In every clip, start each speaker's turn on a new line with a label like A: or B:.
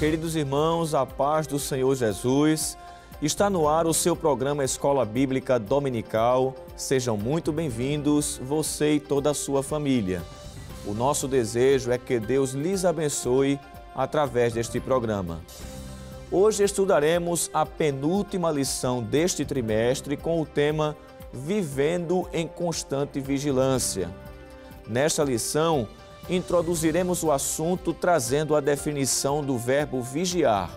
A: Queridos irmãos, a paz do Senhor Jesus. Está no ar o seu programa Escola Bíblica Dominical. Sejam muito bem-vindos, você e toda a sua família. O nosso desejo é que Deus lhes abençoe através deste programa. Hoje estudaremos a penúltima lição deste trimestre com o tema Vivendo em Constante Vigilância. Nesta lição, introduziremos o assunto trazendo a definição do verbo vigiar.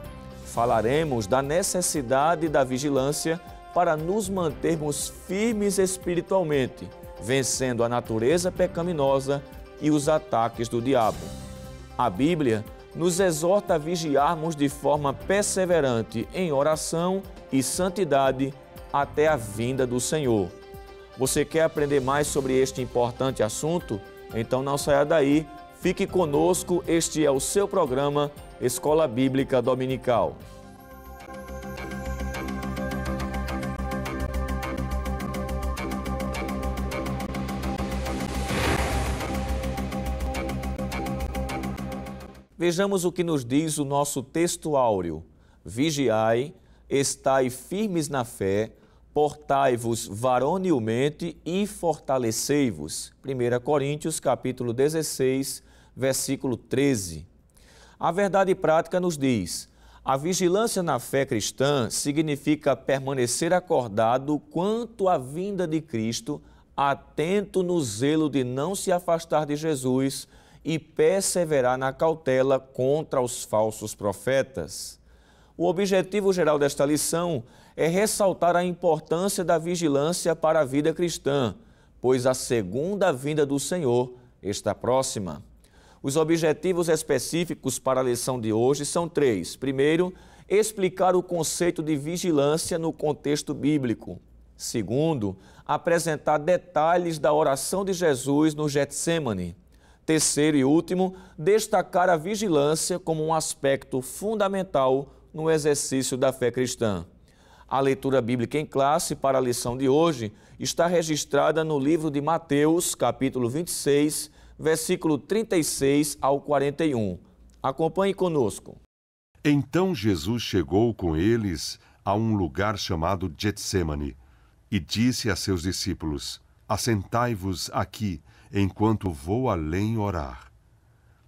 A: Falaremos da necessidade da vigilância para nos mantermos firmes espiritualmente, vencendo a natureza pecaminosa e os ataques do diabo. A Bíblia nos exorta a vigiarmos de forma perseverante em oração e santidade até a vinda do Senhor. Você quer aprender mais sobre este importante assunto? Então não saia daí, fique conosco, este é o seu programa Escola Bíblica Dominical. Vejamos o que nos diz o nosso texto áureo. Vigiai, estai firmes na fé, portai-vos varonilmente e fortalecei-vos. 1 Coríntios, capítulo 16, versículo 13. A verdade prática nos diz: a vigilância na fé cristã significa permanecer acordado quanto à vinda de Cristo, atento no zelo de não se afastar de Jesus e perseverar na cautela contra os falsos profetas. O objetivo geral desta lição é ressaltar a importância da vigilância para a vida cristã, pois a segunda vinda do Senhor está próxima. Os objetivos específicos para a lição de hoje são três. Primeiro, explicar o conceito de vigilância no contexto bíblico. Segundo, apresentar detalhes da oração de Jesus no Getsêmani. Terceiro e último, destacar a vigilância como um aspecto fundamental no exercício da fé cristã. A leitura bíblica em classe para a lição de hoje está registrada no livro de Mateus, capítulo 26, versículo 36 ao 41. Acompanhe conosco.
B: Então Jesus chegou com eles a um lugar chamado Getsêmani e disse a seus discípulos: assentai-vos aqui, enquanto vou além orar.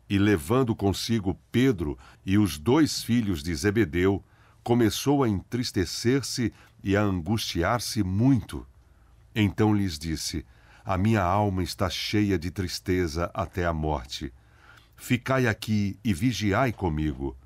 B: E levando consigo Pedro e os dois filhos de Zebedeu, começou a entristecer-se e a angustiar-se muito. Então lhes disse: a minha alma está cheia de tristeza até a morte. Ficai aqui e vigiai comigo.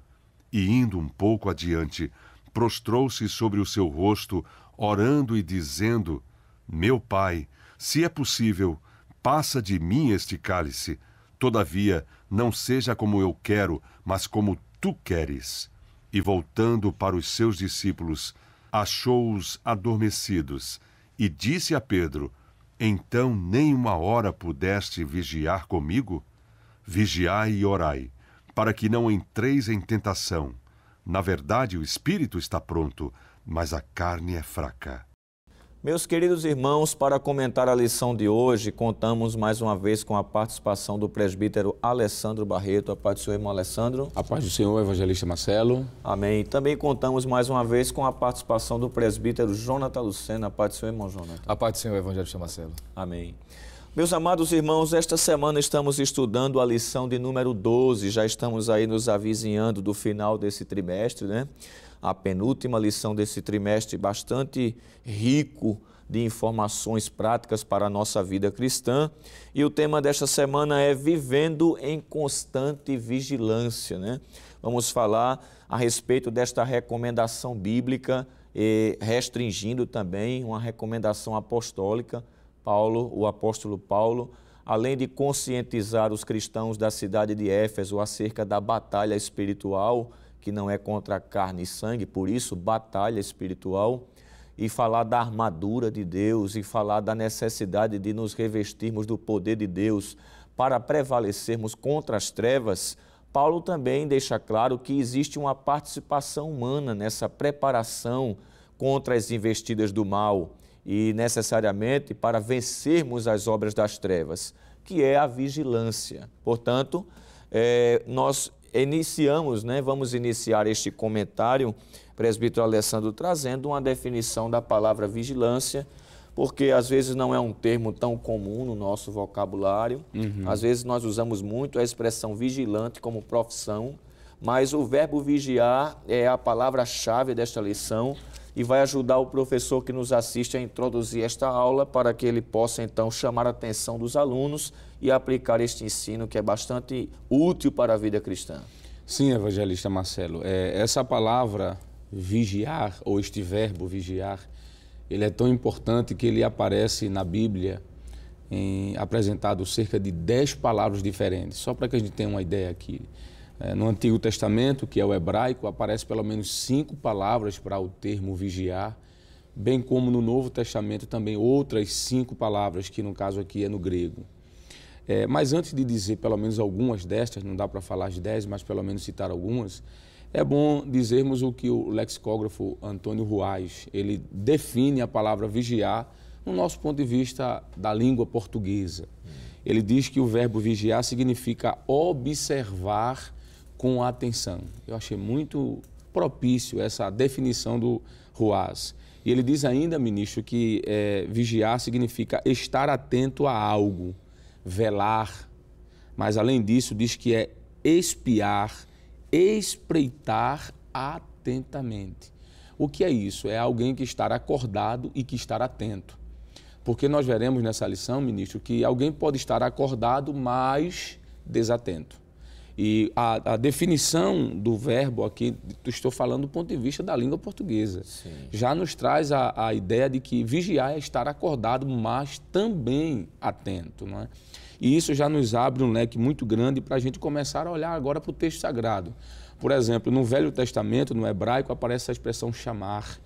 B: E indo um pouco adiante, prostrou-se sobre o seu rosto, orando e dizendo: meu Pai, se é possível, passa de mim este cálice. Todavia, não seja como eu quero, mas como tu queres. E voltando para os seus discípulos, achou-os adormecidos, e disse a Pedro: então nem uma hora pudeste vigiar comigo? Vigiai e orai, para que não entreis em tentação. Na verdade, o espírito está pronto, mas a carne é fraca.
A: Meus queridos irmãos, para comentar a lição de hoje, contamos mais uma vez com a participação do presbítero Alessandro Barreto. A paz do Senhor, irmão Alessandro.
C: A paz do Senhor, evangelista Marcelo.
A: Amém. Também contamos mais uma vez com a participação do presbítero Jonathan Lucena. A paz do Senhor, irmão Jonathan.
C: A paz do Senhor, evangelista Marcelo.
A: Amém. Meus amados irmãos, esta semana estamos estudando a lição de número 12. Já estamos aí nos avizinhando do final desse trimestre, né? A penúltima lição desse trimestre, bastante rico de informações práticas para a nossa vida cristã. E o tema desta semana é Vivendo em Constante Vigilância, né? Vamos falar a respeito desta recomendação bíblica, e restringindo também uma recomendação apostólica. O apóstolo Paulo, além de conscientizar os cristãos da cidade de Éfeso acerca da batalha espiritual, que não é contra carne e sangue, por isso batalha espiritual, e falar da armadura de Deus e falar da necessidade de nos revestirmos do poder de Deus para prevalecermos contra as trevas, Paulo também deixa claro que existe uma participação humana nessa preparação contra as investidas do mal e necessariamente para vencermos as obras das trevas, que é a vigilância. Portanto, nós vamos iniciar este comentário, presbítero Alessandro, trazendo uma definição da palavra vigilância, porque às vezes não é um termo tão comum no nosso vocabulário. Às vezes nós usamos muito a expressão vigilante como profissão, mas o verbo vigiar é a palavra-chave desta lição e vai ajudar o professor que nos assiste a introduzir esta aula para que ele possa então chamar a atenção dos alunos e aplicar este ensino que é bastante útil para a vida cristã.
C: Sim, evangelista Marcelo, essa palavra vigiar, ou este verbo vigiar, ele é tão importante que ele aparece na Bíblia, apresentado cerca de 10 palavras diferentes, só para que a gente tenha uma ideia aqui. No Antigo Testamento, que é o hebraico, aparece pelo menos 5 palavras para o termo vigiar, bem como no Novo Testamento também outras 5 palavras, que no caso aqui é no grego. Mas antes de dizer pelo menos algumas destas, não dá para falar as 10, mas pelo menos citar algumas, é bom dizermos o que o lexicógrafo Antônio Ruais, ele define a palavra vigiar no nosso ponto de vista da língua portuguesa. Ele diz que o verbo vigiar significa observar com atenção. Eu achei muito propício essa definição do Ruais. E ele diz ainda, ministro, que vigiar significa estar atento a algo, velar, mas além disso diz que é espiar, espreitar atentamente. O que é isso? É alguém que está acordado e que está atento. Porque nós veremos nessa lição, ministro, que alguém pode estar acordado, mas desatento. E a definição do verbo aqui, estou falando do ponto de vista da língua portuguesa,
A: Sim.
C: já nos traz a ideia de que vigiar é estar acordado, mas também atento, não é? E isso já nos abre um leque muito grande para a gente começar a olhar agora para o texto sagrado. Por exemplo, no Velho Testamento, no hebraico, aparece a expressão chamar,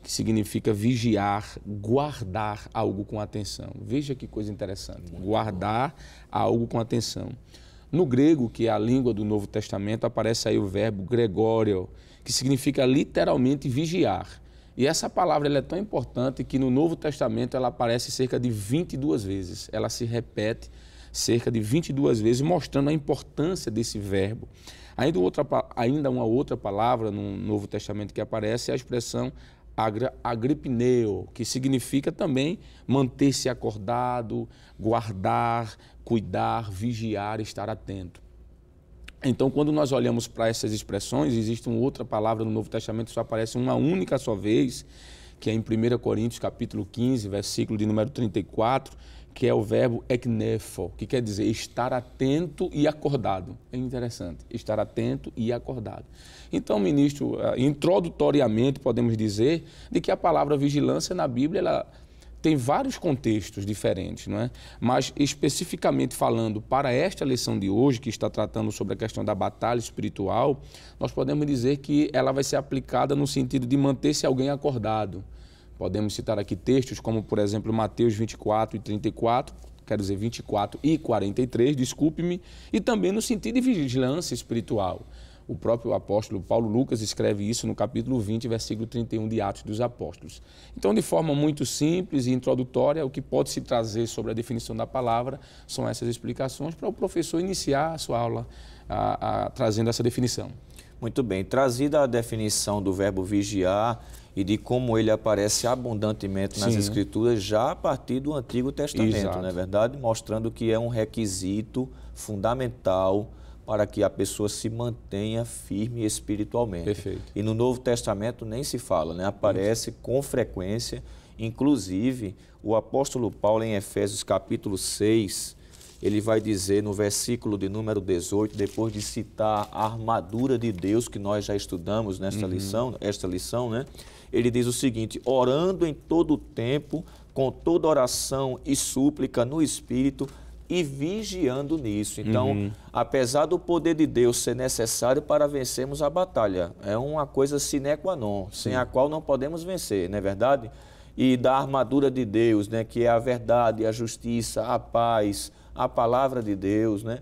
C: que significa vigiar, guardar algo com atenção. Veja que coisa interessante, guardar algo com atenção. No grego, que é a língua do Novo Testamento, aparece aí o verbo gregório, que significa literalmente vigiar. E essa palavra ela é tão importante que no Novo Testamento ela aparece cerca de 22 vezes. Ela se repete cerca de 22 vezes, mostrando a importância desse verbo. Ainda uma outra palavra no Novo Testamento que aparece é a expressão agripneo, que significa também manter-se acordado, guardar, cuidar, vigiar, estar atento. Então, quando nós olhamos para essas expressões, existe uma outra palavra no Novo Testamento que só aparece uma única só vez, que é em 1 Coríntios, capítulo 15, versículo de número 34, que é o verbo eknepho, que quer dizer estar atento e acordado. É interessante, estar atento e acordado. Então, ministro, introdutoriamente podemos dizer de que a palavra vigilância na Bíblia ela tem vários contextos diferentes, não é? Mas especificamente falando para esta lição de hoje, que está tratando sobre a questão da batalha espiritual, nós podemos dizer que ela vai ser aplicada no sentido de manter-se alguém acordado. Podemos citar aqui textos como, por exemplo, Mateus 24 e 34, quero dizer 24 e 43, desculpe-me, e também no sentido de vigilância espiritual. O próprio apóstolo Paulo Lucas escreve isso no capítulo 20, versículo 31 de Atos dos Apóstolos. Então, de forma muito simples e introdutória, o que pode se trazer sobre a definição da palavra são essas explicações para o professor iniciar a sua aula trazendo essa definição.
A: Muito bem, trazida a definição do verbo vigiar e de como ele aparece abundantemente nas Escrituras já a partir do Antigo Testamento,
C: Exato.
A: não é verdade? Mostrando que é um requisito fundamental para que a pessoa se mantenha firme espiritualmente.
C: Perfeito.
A: E no Novo Testamento nem se fala, né? Aparece com frequência, inclusive o apóstolo Paulo em Efésios capítulo 6, ele vai dizer no versículo de número 18, depois de citar a armadura de Deus que nós já estudamos nesta lição, né? Ele diz o seguinte: orando em todo o tempo, com toda oração e súplica no Espírito, e vigiando nisso. Então, apesar do poder de Deus ser necessário para vencermos a batalha, é uma coisa sine qua non, sem a qual não podemos vencer, não é verdade? E da armadura de Deus, né, que é a verdade, a justiça, a paz, a palavra de Deus, né?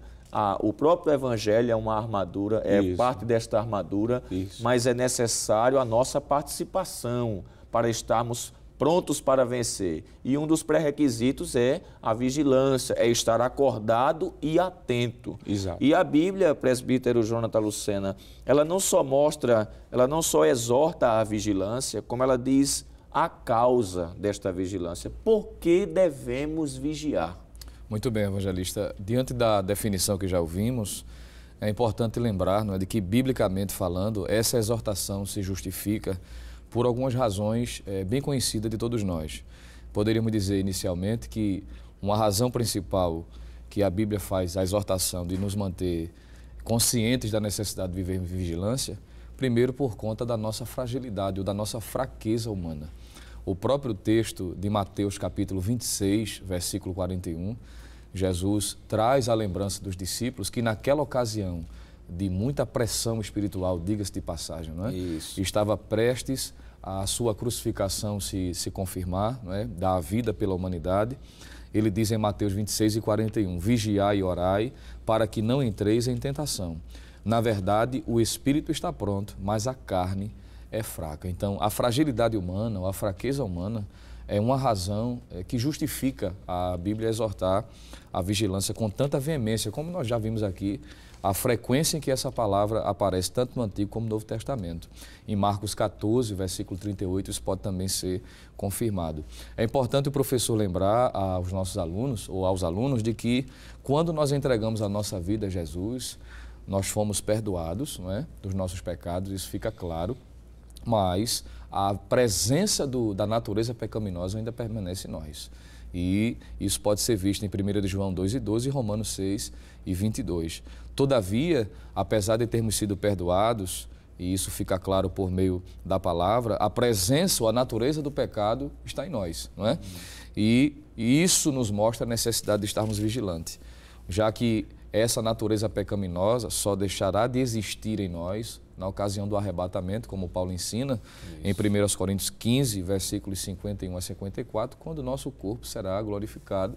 A: O próprio Evangelho é uma armadura, é parte desta armadura, mas é necessário a nossa participação para estarmos prontos para vencer. E um dos pré-requisitos é a vigilância, é estar acordado e atento.
C: Exato.
A: E a Bíblia, presbítero Jonathan Lucena, ela não só exorta a vigilância, como ela diz a causa desta vigilância. Por que devemos vigiar?
D: Muito bem, evangelista. Diante da definição que já ouvimos, é importante lembrar, não é, de que, biblicamente falando, essa exortação se justifica por algumas razões bem conhecidas de todos nós. Poderíamos dizer inicialmente que uma razão principal que a Bíblia faz a exortação de nos manter conscientes da necessidade de viver em vigilância, primeiro por conta da nossa fragilidade ou da nossa fraqueza humana. O próprio texto de Mateus capítulo 26, versículo 41, Jesus traz a lembrança dos discípulos que naquela ocasião de muita pressão espiritual, diga-se de passagem, não é?
A: Isso.
D: Estava prestes a sua crucificação se confirmar, não é? Dar a vida pela humanidade. Ele diz em Mateus 26 e 41, vigiai e orai para que não entreis em tentação. Na verdade, o espírito está pronto, mas a carne é fraca. Então, a fragilidade humana, ou a fraqueza humana, é uma razão que justifica a Bíblia exortar a vigilância com tanta veemência, como nós já vimos aqui, a frequência em que essa palavra aparece tanto no Antigo como no Novo Testamento. Em Marcos 14, versículo 38, isso pode também ser confirmado. É importante o professor lembrar aos nossos alunos, ou aos alunos, de que quando nós entregamos a nossa vida a Jesus, nós fomos perdoados, não é, dos nossos pecados, isso fica claro, mas a presença da natureza pecaminosa ainda permanece em nós. E isso pode ser visto em 1 de João 2:12 e Romanos 6:22. Todavia, apesar de termos sido perdoados, e isso fica claro por meio da palavra, a presença ou a natureza do pecado está em nós, não é? E isso nos mostra a necessidade de estarmos vigilantes, já que essa natureza pecaminosa só deixará de existir em nós na ocasião do arrebatamento, como Paulo ensina em 1 Coríntios 15, versículos 51 a 54, quando o nosso corpo será glorificado.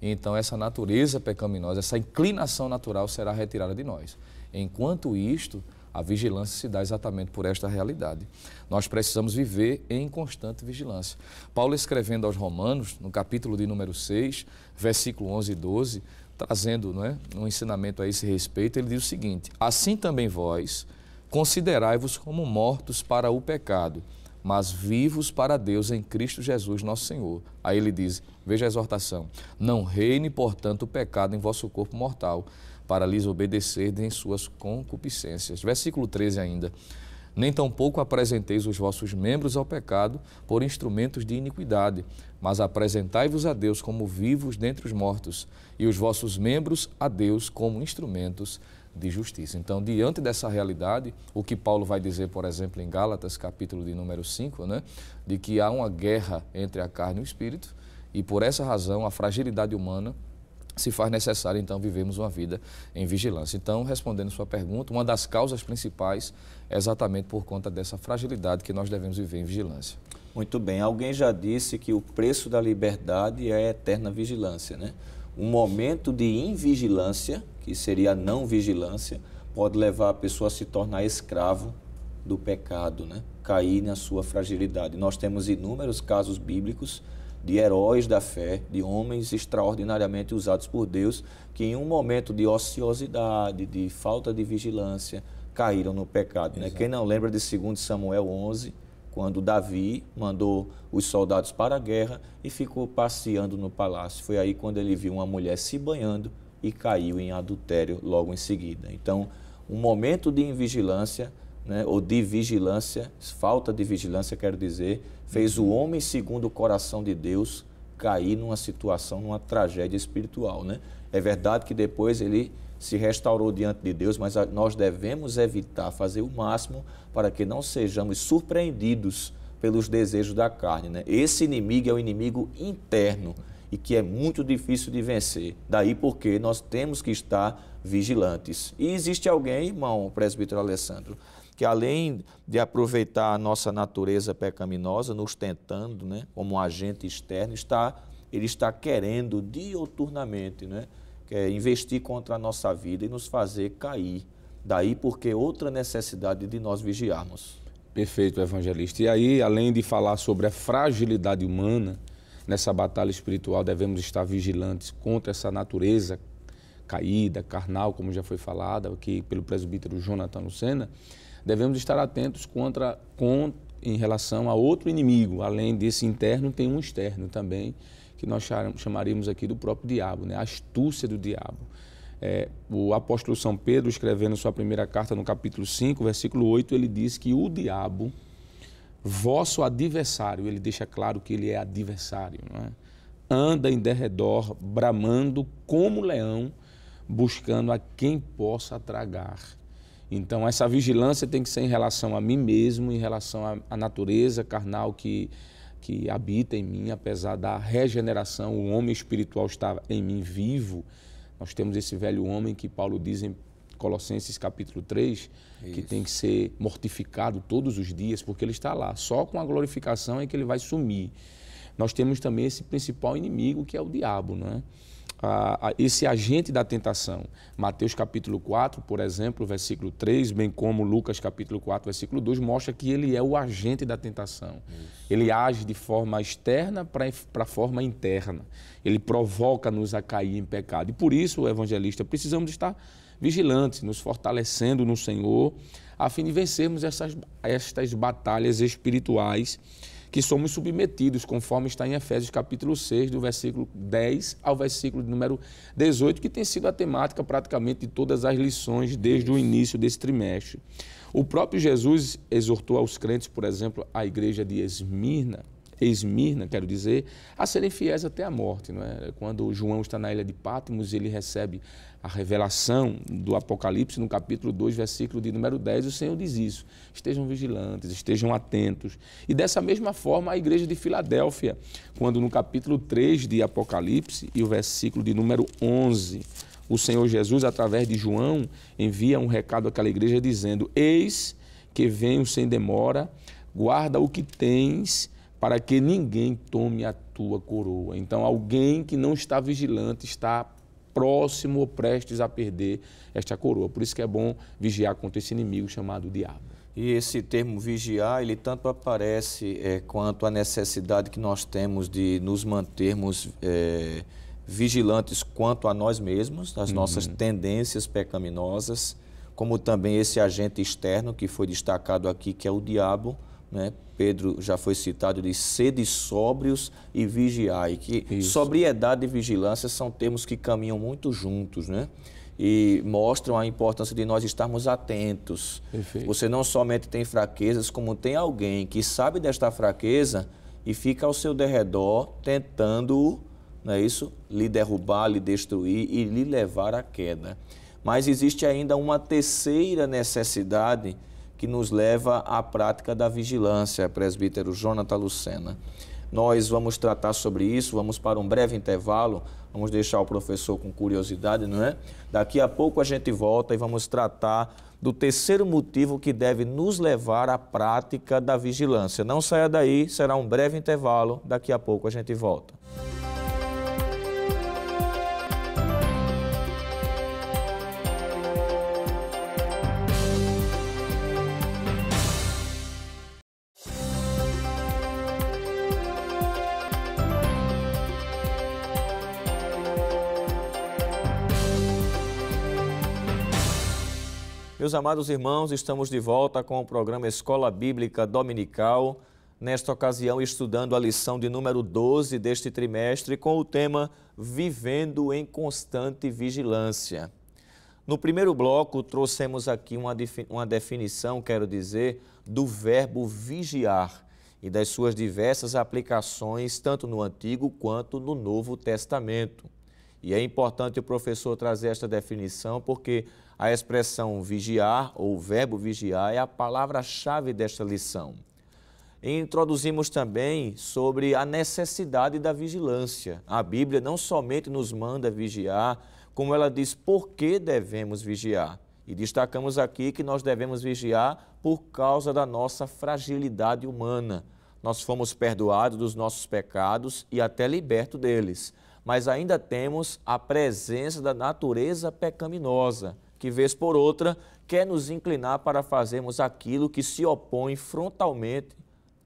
D: Então, essa natureza pecaminosa, essa inclinação natural será retirada de nós. Enquanto isto, a vigilância se dá exatamente por esta realidade. Nós precisamos viver em constante vigilância. Paulo, escrevendo aos Romanos, no capítulo de número 6, versículo 11 e 12, trazendo, não é, um ensinamento a esse respeito, ele diz o seguinte: assim também vós considerai-vos como mortos para o pecado, mas vivos para Deus em Cristo Jesus nosso Senhor. Aí ele diz, veja a exortação, não reine, portanto, o pecado em vosso corpo mortal, para lhes obedecerdes em suas concupiscências. Versículo 13 ainda, nem tampouco apresenteis os vossos membros ao pecado por instrumentos de iniquidade, mas apresentai-vos a Deus como vivos dentre os mortos, e os vossos membros a Deus como instrumentos de justiça. Então, diante dessa realidade, o que Paulo vai dizer, por exemplo, em Gálatas, capítulo de número 5, né, de que há uma guerra entre a carne e o espírito, e por essa razão, a fragilidade humana se faz necessário, então, vivermos uma vida em vigilância. Então, respondendo sua pergunta, uma das causas principais é exatamente por conta dessa fragilidade que nós devemos viver em vigilância.
A: Muito bem. Alguém já disse que o preço da liberdade é a eterna vigilância, né? Um momento de invigilância, que seria a não vigilância, pode levar a pessoa a se tornar escravo do pecado, né? Cair na sua fragilidade. Nós temos inúmeros casos bíblicos de heróis da fé, de homens extraordinariamente usados por Deus, que em um momento de ociosidade, de falta de vigilância, caíram no pecado, né? Quem não lembra de 2 Samuel 11, quando Davi mandou os soldados para a guerra e ficou passeando no palácio. Foi aí quando ele viu uma mulher se banhando e caiu em adultério logo em seguida. Então, um momento de invigilância, né, ou de vigilância, falta de vigilância, quero dizer, fez o homem segundo o coração de Deus cair numa situação, numa tragédia espiritual, né? É verdade que depois ele se restaurou diante de Deus, mas nós devemos evitar, fazer o máximo para que não sejamos surpreendidos pelos desejos da carne, né? Esse inimigo é o inimigo interno e que é muito difícil de vencer. Daí porque nós temos que estar vigilantes. E existe alguém, irmão presbítero Alessandro, que além de aproveitar a nossa natureza pecaminosa, nos tentando, né, como um agente externo, ele está querendo diuturnamente, né, investir contra a nossa vida e nos fazer cair. Daí porque outra necessidade de nós vigiarmos.
C: Perfeito, evangelista. E aí, além de falar sobre a fragilidade humana, nessa batalha espiritual devemos estar vigilantes contra essa natureza caída, carnal, como já foi falado aqui pelo presbítero Jonathan Lucena. Devemos estar atentos em relação a outro inimigo. Além desse interno, tem um externo também, que nós chamaríamos aqui do próprio diabo, né? A astúcia do diabo. O apóstolo São Pedro, escrevendo sua primeira carta no capítulo 5, versículo 8, ele diz que o diabo, vosso adversário, ele deixa claro que ele é adversário, não é? Anda em derredor, bramando como leão, buscando a quem possa tragar. Então, essa vigilância tem que ser em relação a mim mesmo, em relação à natureza carnal que habita em mim, apesar da regeneração, o homem espiritual está em mim vivo. Nós temos esse velho homem que Paulo diz em Colossenses capítulo 3, que tem que ser mortificado todos os dias, porque ele está lá. Só com a glorificação é que ele vai sumir. Nós temos também esse principal inimigo, que é o diabo, não é? Esse agente da tentação. Mateus capítulo 4, por exemplo, versículo 3, bem como Lucas capítulo 4, versículo 2, mostra que ele é o agente da tentação. Ele age de forma externa para a forma interna. Ele provoca-nos a cair em pecado. E por isso, evangelista, precisamos estar vigilantes, nos fortalecendo no Senhor, a fim de vencermos estas batalhas espirituais que somos submetidos, conforme está em Efésios capítulo 6, do versículo 10 ao versículo número 18, que tem sido a temática praticamente de todas as lições desde o início desse trimestre. O próprio Jesus exortou aos crentes, por exemplo, a igreja de Esmirna, quero dizer, a serem fiéis até a morte, não é? Quando João está na ilha de Patmos, ele recebe a revelação do Apocalipse, no capítulo 2, versículo de número 10, o Senhor diz isso: estejam vigilantes, estejam atentos. E dessa mesma forma a igreja de Filadélfia, quando no capítulo 3 de Apocalipse e o versículo de número 11, o Senhor Jesus, através de João, envia um recado àquela igreja dizendo: eis que venho sem demora, guarda o que tens, para que ninguém tome a tua coroa. Então, alguém que não está vigilante está próximo ou prestes a perder esta coroa. Por isso que é bom vigiar contra esse inimigo chamado diabo.
A: E esse termo vigiar, ele tanto aparece quanto a necessidade que nós temos de nos mantermos vigilantes quanto a nós mesmos, as nossas tendências pecaminosas, como também esse agente externo que foi destacado aqui, que é o diabo, né? Pedro já foi citado de sede sóbrios e vigiai, que isso. Sobriedade e vigilância são termos que caminham muito juntos, né? E mostram a importância de nós estarmos atentos. Perfeito. Você não somente tem fraquezas, como tem alguém que sabe desta fraqueza e fica ao seu derredor tentando, não é isso? Lhe derrubar, lhe destruir e lhe levar à queda. Mas existe ainda uma terceira necessidade que nos leva à prática da vigilância, presbítero Jonathan Lucena. Nós vamos tratar sobre isso, vamos para um breve intervalo, vamos deixar o professor com curiosidade, não é? Daqui a pouco a gente volta e vamos tratar do terceiro motivo que deve nos levar à prática da vigilância. Não saia daí, será um breve intervalo, daqui a pouco a gente volta. Meus amados irmãos, estamos de volta com o programa Escola Bíblica Dominical, nesta ocasião estudando a lição de número 12 deste trimestre com o tema Vivendo em Constante Vigilância. No primeiro bloco, trouxemos aqui uma definição, quero dizer, do verbo vigiar e das suas diversas aplicações, tanto no Antigo quanto no Novo Testamento. E é importante o professor trazer esta definição porque a expressão vigiar, ou o verbo vigiar, é a palavra-chave desta lição. E introduzimos também sobre a necessidade da vigilância. A Bíblia não somente nos manda vigiar, como ela diz por que devemos vigiar. E destacamos aqui que nós devemos vigiar por causa da nossa fragilidade humana. Nós fomos perdoados dos nossos pecados e até libertos deles. Mas ainda temos a presença da natureza pecaminosa, que, vez por outra, quer nos inclinar para fazermos aquilo que se opõe frontalmente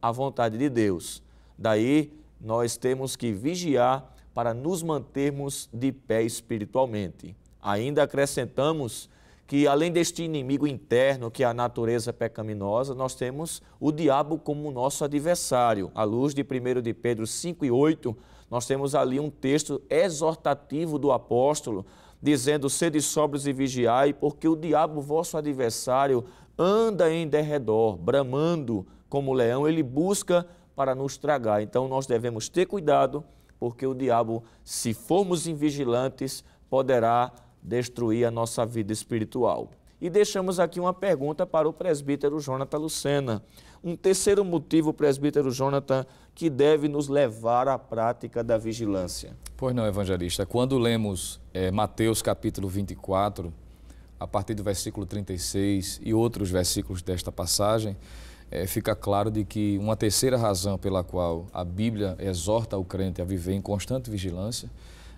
A: à vontade de Deus. Daí, nós temos que vigiar para nos mantermos de pé espiritualmente. Ainda acrescentamos que, além deste inimigo interno, que é a natureza pecaminosa, nós temos o diabo como nosso adversário. À luz de 1 de Pedro 5:8, nós temos ali um texto exortativo do apóstolo, dizendo: sede sóbrios e vigiai, porque o diabo, vosso adversário, anda em derredor, bramando como leão, ele busca para nos tragar. Então, nós devemos ter cuidado, porque o diabo, se formos invigilantes, poderá destruir a nossa vida espiritual. E deixamos aqui uma pergunta para o presbítero Jonathan Lucena. Um terceiro motivo, presbítero Jonathan, que deve nos levar à prática da vigilância.
D: Pois não, evangelista. Quando lemos Mateus capítulo 24, a partir do versículo 36 e outros versículos desta passagem, fica claro de que uma terceira razão pela qual a Bíblia exorta o crente a viver em constante vigilância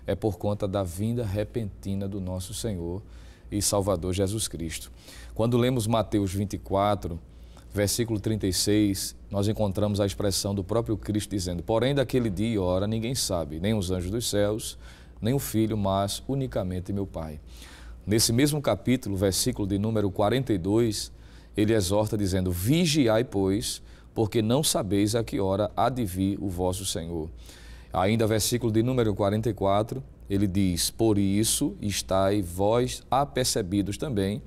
D: é por conta da vinda repentina do nosso Senhor e Salvador Jesus Cristo. Quando lemos Mateus 24, versículo 36, nós encontramos a expressão do próprio Cristo dizendo: porém daquele dia e hora ninguém sabe, nem os anjos dos céus, nem o Filho, mas unicamente meu Pai. Nesse mesmo capítulo, versículo de número 42, ele exorta dizendo: vigiai, pois, porque não sabeis a que hora há de vir o vosso Senhor. Ainda versículo de número 44, ele diz: por isso estai vós apercebidos também,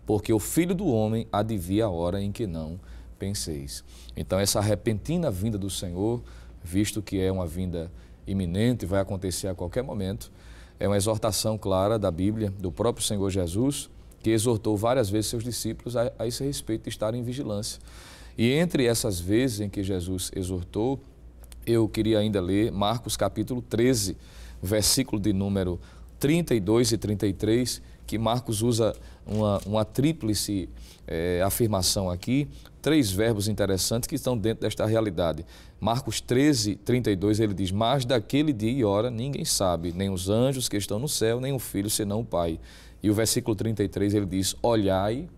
D: porque o Filho do Homem há de vir a hora em que não penseis. Então, essa repentina vinda do Senhor, visto que é uma vinda iminente, vai acontecer a qualquer momento, é uma exortação clara da Bíblia, do próprio Senhor Jesus, que exortou várias vezes seus discípulos a esse respeito de estarem em vigilância. E entre essas vezes em que Jesus exortou, eu queria ainda ler Marcos capítulo 13, versículo de número 32 e 33, que Marcos usa uma tríplice afirmação aqui, três verbos interessantes que estão dentro desta realidade. Marcos 13, 32, ele diz: mas daquele dia e hora ninguém sabe, nem os anjos que estão no céu, nem o Filho, senão o Pai. E o versículo 33, ele diz: olhai,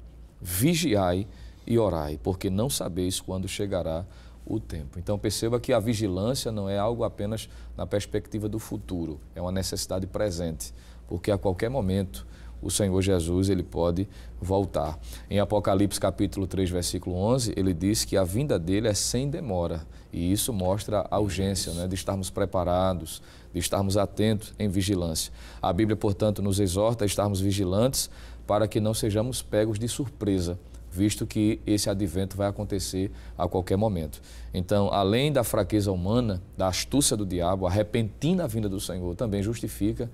D: vigiai e orai, porque não sabeis quando chegará o tempo. Então perceba que a vigilância não é algo apenas na perspectiva do futuro, é uma necessidade presente, porque a qualquer momento o Senhor Jesus ele pode voltar. Em Apocalipse capítulo 3, versículo 11, ele diz que a vinda dele é sem demora, e isso mostra a urgência, né, de estarmos preparados, de estarmos atentos em vigilância. A Bíblia, portanto, nos exorta a estarmos vigilantes para que não sejamos pegos de surpresa, visto que esse advento vai acontecer a qualquer momento. Então, além da fraqueza humana, da astúcia do diabo, a repentina vinda do Senhor também justifica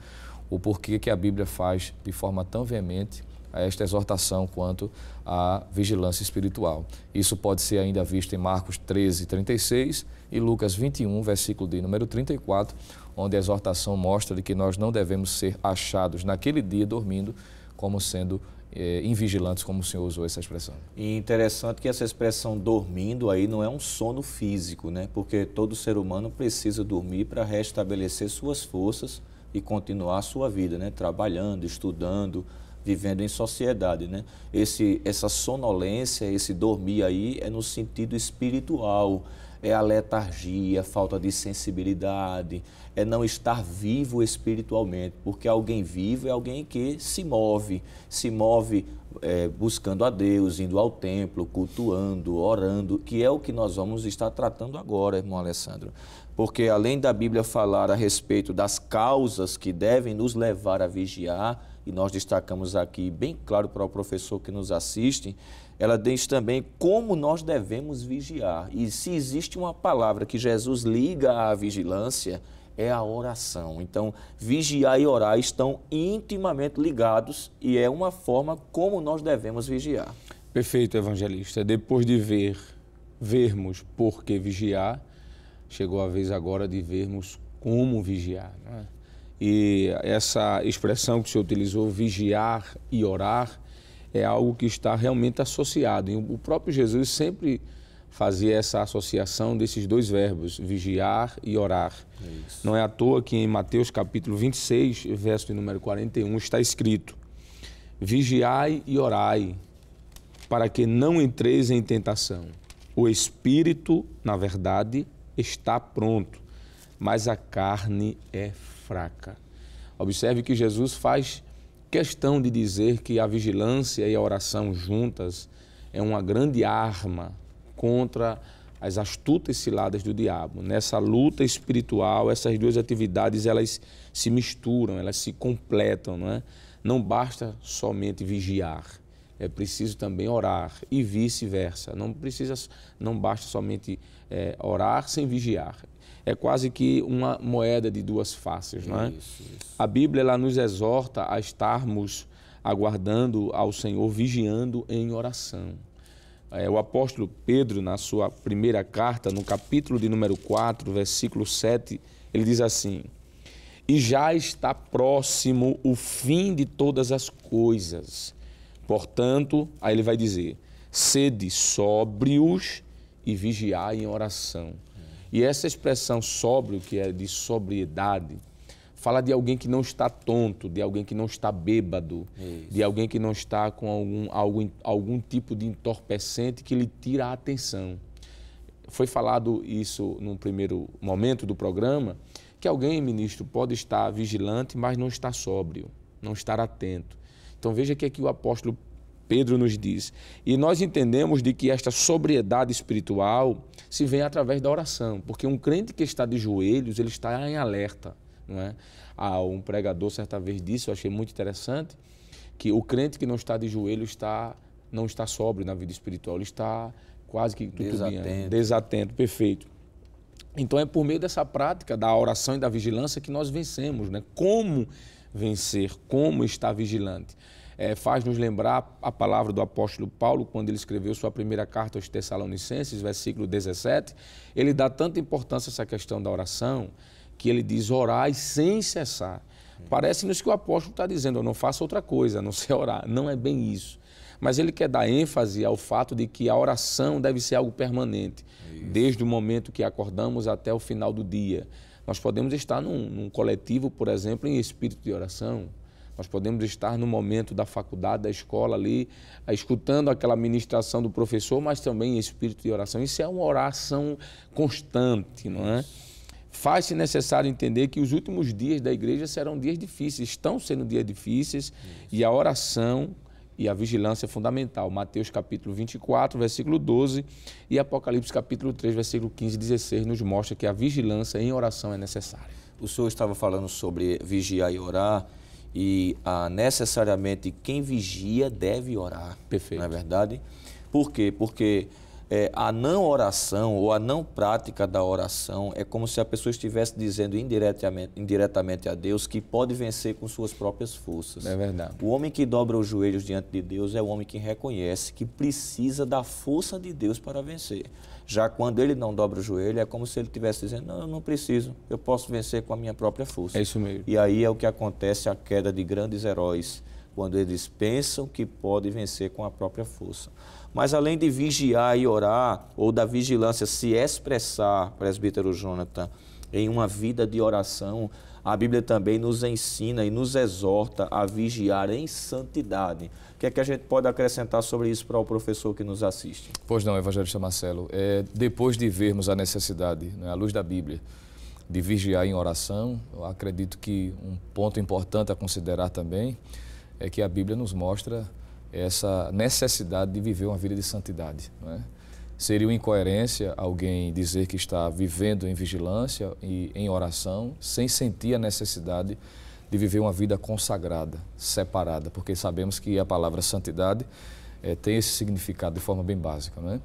D: o porquê que a Bíblia faz de forma tão veemente a esta exortação quanto à vigilância espiritual. Isso pode ser ainda visto em Marcos 13, 36 e Lucas 21, versículo de número 34, onde a exortação mostra de que nós não devemos ser achados naquele dia dormindo como sendo invigilantes, como o senhor usou essa expressão.
A: E interessante que essa expressão dormindo aí não é um sono físico, né? Porque todo ser humano precisa dormir para restabelecer suas forças e continuar a sua vida, né? Trabalhando, estudando, vivendo em sociedade, né? Essa sonolência, esse dormir aí é no sentido espiritual, é a letargia, falta de sensibilidade, é não estar vivo espiritualmente, porque alguém vivo é alguém que se move buscando a Deus, indo ao templo, cultuando, orando, que é o que nós vamos estar tratando agora, irmão Alessandro. Porque além da Bíblia falar a respeito das causas que devem nos levar a vigiar, e nós destacamos aqui bem claro para o professor que nos assiste, ela diz também como nós devemos vigiar. E se existe uma palavra que Jesus liga à vigilância, é a oração. Então, vigiar e orar estão intimamente ligados e é uma forma como nós devemos vigiar.
C: Perfeito, evangelista. Depois de vermos por que vigiar, chegou a vez agora de vermos como vigiar, não é? E essa expressão que o senhor utilizou, vigiar e orar, é algo que está realmente associado. E o próprio Jesus sempre fazia essa associação desses dois verbos, vigiar e orar. Isso. Não é à toa que em Mateus capítulo 26, verso de número 41, está escrito: Vigiai e orai, para que não entreis em tentação. O espírito, na verdade, está pronto, mas a carne é fraca. Observe que Jesus faz questão de dizer que a vigilância e a oração juntas é uma grande arma contra as astutas ciladas do diabo. Nessa luta espiritual, essas duas atividades, elas se misturam, elas se completam, não é? Não basta somente vigiar, é preciso também orar e vice-versa. Não basta somente orar sem vigiar. É quase que uma moeda de duas faces, não é? Isso. A Bíblia ela nos exorta a estarmos aguardando ao Senhor, vigiando em oração. O apóstolo Pedro, na sua primeira carta, no capítulo de número 4, versículo 7, ele diz assim: e já está próximo o fim de todas as coisas. Portanto, aí ele vai dizer, sede sóbrios e vigiai em oração. E essa expressão sóbrio, que é de sobriedade, fala de alguém que não está tonto, de alguém que não está bêbado, de alguém que não está com algum tipo de entorpecente que lhe tira a atenção. Foi falado isso num primeiro momento do programa, que alguém, ministro, pode estar vigilante, mas não estar sóbrio, não estar atento. Então veja que aqui o apóstolo Pedro nos diz. E nós entendemos de que esta sobriedade espiritual se vem através da oração, porque um crente que está de joelhos, ele está em alerta, não é? Um pregador certa vez disse, eu achei muito interessante, que o crente que não está de joelhos não está sóbrio na vida espiritual, ele está quase que desatento, perfeito. Então é por meio dessa prática da oração e da vigilância que nós vencemos, né? Como vencer, como estar vigilante. Faz-nos lembrar a palavra do apóstolo Paulo, quando ele escreveu sua primeira carta aos Tessalonicenses, versículo 17, ele dá tanta importância a essa questão da oração, que ele diz, orai sem cessar. Parece-nos que o apóstolo está dizendo, eu não faço outra coisa, a não ser orar. Não é bem isso. Mas ele quer dar ênfase ao fato de que a oração deve ser algo permanente, desde o momento que acordamos até o final do dia. Nós podemos estar num coletivo, por exemplo, em espírito de oração. Nós podemos estar no momento da faculdade, da escola ali, escutando aquela ministração do professor, mas também em espírito de oração. Isso é uma oração constante, não é? Faz-se necessário entender que os últimos dias da igreja serão dias difíceis, estão sendo dias difíceis, e a oração e a vigilância é fundamental. Mateus capítulo 24, versículo 12 e Apocalipse capítulo 3, versículo 15 e 16 nos mostra que a vigilância em oração é necessária.
A: O senhor estava falando sobre vigiar e orar, e necessariamente quem vigia deve orar.
C: Perfeito.
A: Não é verdade? Por quê? Porque a não oração ou a não prática da oração é como se a pessoa estivesse dizendo indiretamente a Deus que pode vencer com suas próprias forças.
C: É verdade.
A: O homem que dobra os joelhos diante de Deus é o homem que reconhece que precisa da força de Deus para vencer. Já quando ele não dobra o joelho, é como se ele estivesse dizendo, não, eu não preciso, eu posso vencer com a minha própria força.
C: É isso mesmo.
A: E aí é o que acontece, a queda de grandes heróis, quando eles pensam que podem vencer com a própria força. Mas além de vigiar e orar, ou da vigilância se expressar, presbítero Jonathan, em uma vida de oração, a Bíblia também nos ensina e nos exorta a vigiar em santidade. O que é que a gente pode acrescentar sobre isso para o professor que nos assiste?
D: Pois não, evangelista Marcelo. Depois de vermos a necessidade, né, à luz da Bíblia, de vigiar em oração, eu acredito que um ponto importante a considerar também é que a Bíblia nos mostra essa necessidade de viver uma vida de santidade, não é? Seria uma incoerência alguém dizer que está vivendo em vigilância e em oração sem sentir a necessidade de viver uma vida consagrada, separada, porque sabemos que a palavra santidade tem esse significado de forma bem básica, não é?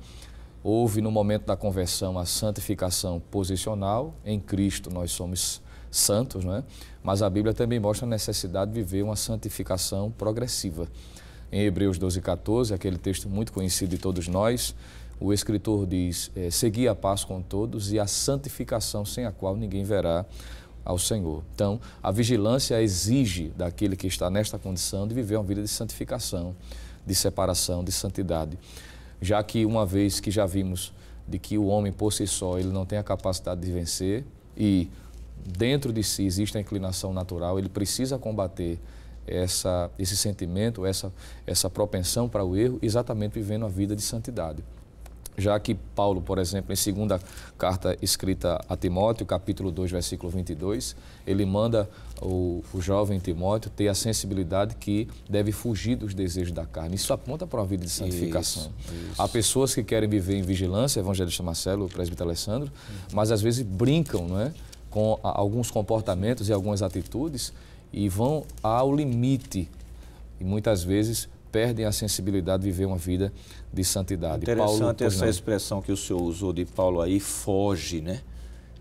D: Houve no momento da conversão a santificação posicional, em Cristo nós somos santos, não é? Mas a Bíblia também mostra a necessidade de viver uma santificação progressiva. Em Hebreus 12:14, aquele texto muito conhecido de todos nós, o escritor diz, segui a paz com todos e a santificação sem a qual ninguém verá ao Senhor. Então, a vigilância exige daquele que está nesta condição de viver uma vida de santificação, de separação, de santidade. Já que uma vez que já vimos de que o homem por si só ele não tem a capacidade de vencer e dentro de si existe a inclinação natural, ele precisa combater esse sentimento, essa propensão para o erro, exatamente vivendo a vida de santidade. Já que Paulo, por exemplo, em segunda carta escrita a Timóteo, capítulo 2, versículo 22, ele manda o jovem Timóteo ter a sensibilidade que deve fugir dos desejos da carne. Isso aponta para uma vida de santificação. Isso. Há pessoas que querem viver em vigilância, evangelista Marcelo, o presbítero Alessandro, mas às vezes brincam, não é, com alguns comportamentos e algumas atitudes e vão ao limite e muitas vezes perdem a sensibilidade de viver uma vida de santidade.
A: Interessante
D: Paulo,
A: essa expressão que o senhor usou de Paulo aí, foge, né?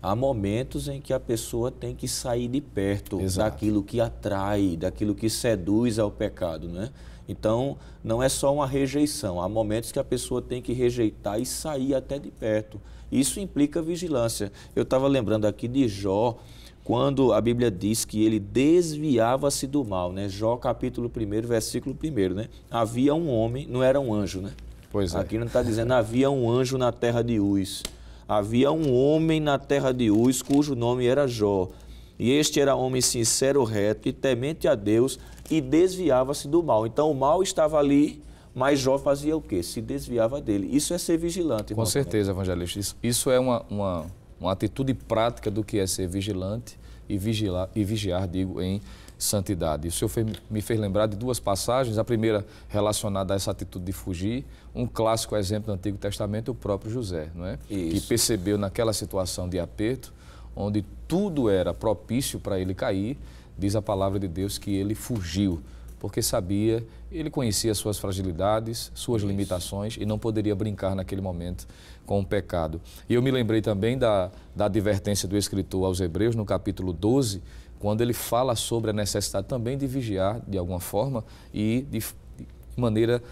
A: Há momentos em que a pessoa tem que sair de perto daquilo que atrai, daquilo que seduz ao pecado, né? Então, não é só uma rejeição, há momentos que a pessoa tem que rejeitar e sair até de perto. Isso implica vigilância. Eu estava lembrando aqui de Jó, quando a Bíblia diz que ele desviava-se do mal, né? Jó capítulo 1, versículo 1, né? Havia um homem, não era um anjo, né?
D: Pois é.
A: Aqui não está dizendo havia um anjo na terra de Uz. Havia um homem na terra de Uz, cujo nome era Jó. E este era homem sincero, reto e temente a Deus e desviava-se do mal. Então o mal estava ali, mas Jó fazia o quê? Se desviava dele. Isso é ser vigilante.
D: Com certeza, evangelista. Isso é uma atitude prática do que é ser vigilante e vigiar, digo, em santidade. O Senhor me fez lembrar de duas passagens, a primeira relacionada a essa atitude de fugir, um clássico exemplo do Antigo Testamento, o próprio José, não é? Que percebeu naquela situação de aperto, onde tudo era propício para ele cair, diz a palavra de Deus que ele fugiu, porque sabia, ele conhecia suas fragilidades, suas limitações e não poderia brincar naquele momento com o pecado. E eu me lembrei também da advertência do escritor aos Hebreus, no capítulo 12, quando ele fala sobre a necessidade também de vigiar, de alguma forma, e de maneira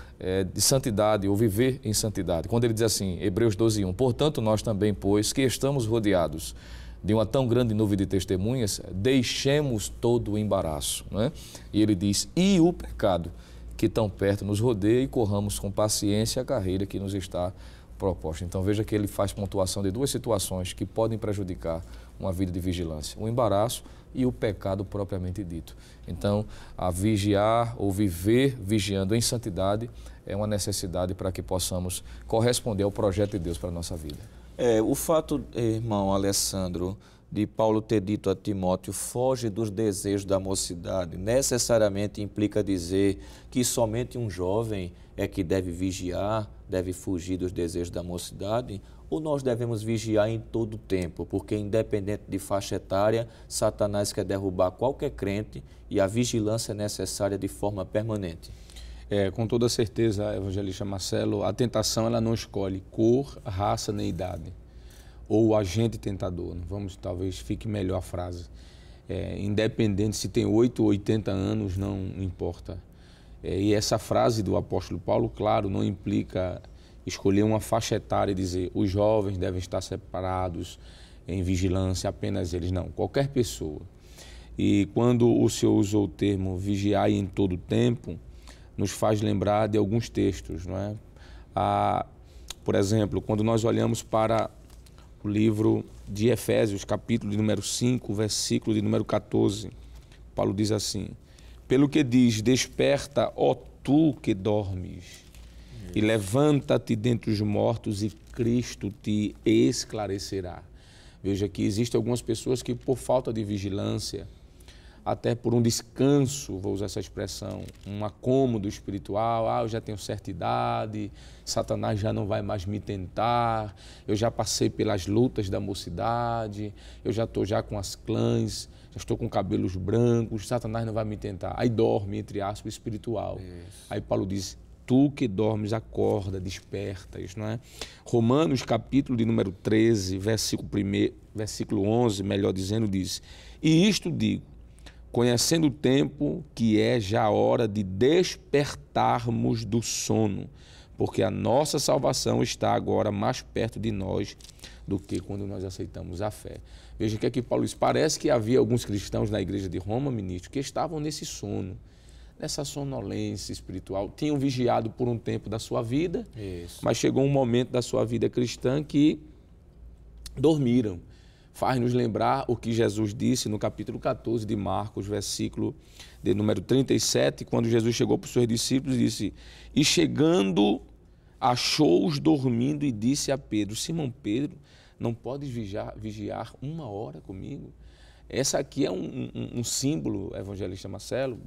D: de santidade, ou viver em santidade. Quando ele diz assim, Hebreus 12:1, portanto nós também, pois, que estamos rodeados de uma tão grande nuvem de testemunhas, deixemos todo o embaraço, não é? E ele diz, e o pecado que tão perto nos rodeia e corramos com paciência a carreira que nos está proposta. Então veja que ele faz pontuação de duas situações que podem prejudicar uma vida de vigilância, o embaraço e o pecado propriamente dito. Então, a vigiar ou viver vigiando em santidade é uma necessidade para que possamos corresponder ao projeto de Deus para a nossa vida.
A: O fato, irmão Alessandro, de Paulo ter dito a Timóteo, foge dos desejos da mocidade, necessariamente implica dizer que somente um jovem é que deve vigiar, deve fugir dos desejos da mocidade, ou nós devemos vigiar em todo o tempo, porque independente de faixa etária, Satanás quer derrubar qualquer crente e a vigilância é necessária de forma permanente.
C: Com toda certeza, evangelista Marcelo, a tentação ela não escolhe cor, raça nem idade, ou o agente tentador. Vamos, talvez fique melhor a frase. Independente se tem 8 ou 80 anos, não importa. E essa frase do apóstolo Paulo, claro, não implica escolher uma faixa etária e dizer os jovens devem estar separados em vigilância, apenas eles. Não, qualquer pessoa. E quando o Senhor usou o termo vigiar em todo o tempo, nos faz lembrar de alguns textos, não é? Por exemplo, quando nós olhamos para o livro de Efésios, capítulo de número 5, versículo de número 14, Paulo diz assim, pelo que diz, desperta, ó tu que dormes, e levanta-te dentre os mortos e Cristo te esclarecerá. Veja que existem algumas pessoas que por falta de vigilância, até por um descanso, vou usar essa expressão, um acômodo espiritual, eu já tenho certa idade, Satanás já não vai mais me tentar, eu já passei pelas lutas da mocidade, eu já estou já com as clãs, já estou com cabelos brancos, Satanás não vai me tentar. Aí dorme, entre aspas, espiritual. Isso. Aí Paulo diz, tu que dormes, acorda, despertas, não é? Romanos, capítulo de número 13, versículo 11, melhor dizendo, diz, e isto digo, conhecendo o tempo que é já a hora de despertarmos do sono, porque a nossa salvação está agora mais perto de nós do que quando nós aceitamos a fé. Veja que aqui Paulo diz, parece que havia alguns cristãos na igreja de Roma, ministro, que estavam nesse sono, nessa sonolência espiritual, tinham vigiado por um tempo da sua vida, mas chegou um momento da sua vida cristã que dormiram. faz nos lembrar o que Jesus disse no capítulo 14 de Marcos, versículo de número 37, quando Jesus chegou para os seus discípulos e disse: e chegando, achou-os dormindo e disse a Pedro: Simão Pedro, não podes vigiar 1 hora comigo? Essa aqui é um símbolo, evangelista Marcelo,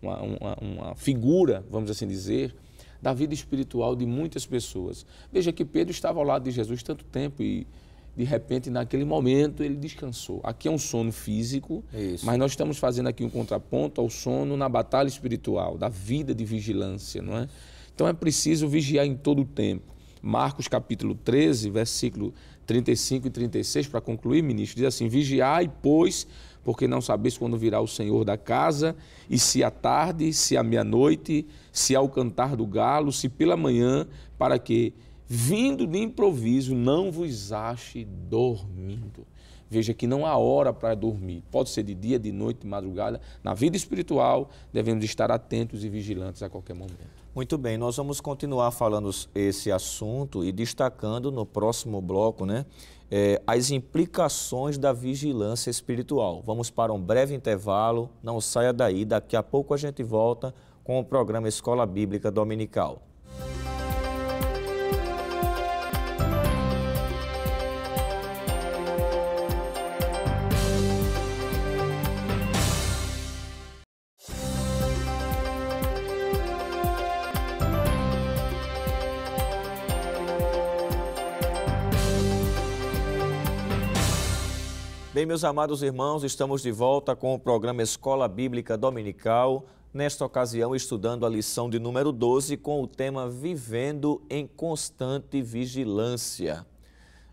C: uma figura, vamos assim dizer, da vida espiritual de muitas pessoas. Veja que Pedro estava ao lado de Jesus tanto tempo e, de repente, naquele momento, ele descansou. Aqui é um sono físico, mas nós estamos fazendo aqui um contraponto ao sono na batalha espiritual, da vida de vigilância, não é? Então é preciso vigiar em todo o tempo. Marcos capítulo 13, versículo 35 e 36, para concluir, ministro, diz assim: vigiai, pois, porque não sabeis quando virá o Senhor da casa, e se à tarde, se à meia-noite, se ao cantar do galo, se pela manhã, para que, vindo de improviso, não vos ache dormindo. Veja que não há hora para dormir. Pode ser de dia, de noite, de madrugada. Na vida espiritual, devemos estar atentos e vigilantes a qualquer momento.
A: Muito bem, nós vamos continuar falando esse assunto e destacando no próximo bloco, né, as implicações da vigilância espiritual. Vamos para um breve intervalo, não saia daí, daqui a pouco a gente volta com o programa Escola Bíblica Dominical. Bem, meus amados irmãos, estamos de volta com o programa Escola Bíblica Dominical, nesta ocasião estudando a lição de número 12 com o tema Vivendo em Constante Vigilância.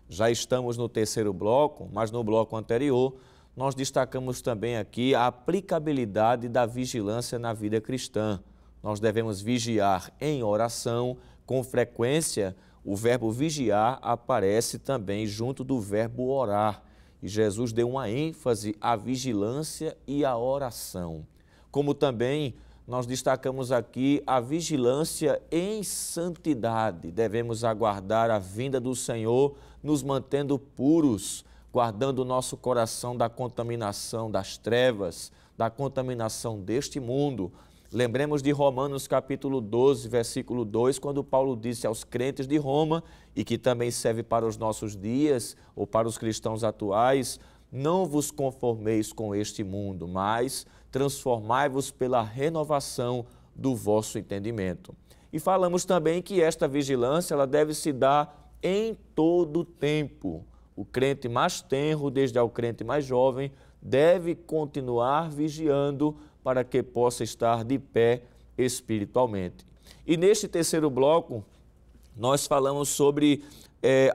A: Já estamos no terceiro bloco, mas no bloco anterior nós destacamos também aqui a aplicabilidade da vigilância na vida cristã. Nós devemos vigiar em oração, com frequência o verbo vigiar aparece também junto do verbo orar. E Jesus deu uma ênfase à vigilância e à oração. Como também nós destacamos aqui a vigilância em santidade. Devemos aguardar a vinda do Senhor, nos mantendo puros, guardando o nosso coração da contaminação das trevas, da contaminação deste mundo. Lembremos de Romanos capítulo 12, versículo 2, quando Paulo disse aos crentes de Roma, e que também serve para os nossos dias, ou para os cristãos atuais: não vos conformeis com este mundo, mas transformai-vos pela renovação do vosso entendimento. E falamos também que esta vigilância ela deve se dar em todo o tempo. O crente mais tenro, desde ao crente mais jovem, deve continuar vigiando para que possa estar de pé espiritualmente. E neste terceiro bloco, nós falamos sobre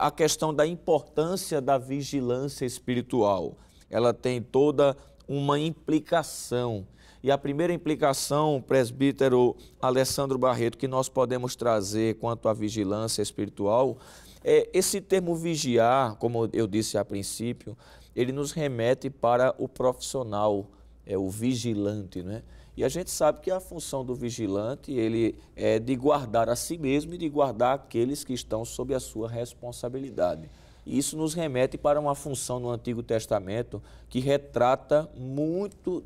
A: a questão da importância da vigilância espiritual. Ela tem toda uma implicação. E a primeira implicação, presbítero Alessandro Barreto, que nós podemos trazer quanto à vigilância espiritual, esse termo vigiar, como eu disse a princípio, ele nos remete para o profissional, o vigilante, né? E a gente sabe que a função do vigilante, ele é de guardar a si mesmo e de guardar aqueles que estão sob a sua responsabilidade. E isso nos remete para uma função no Antigo Testamento que retrata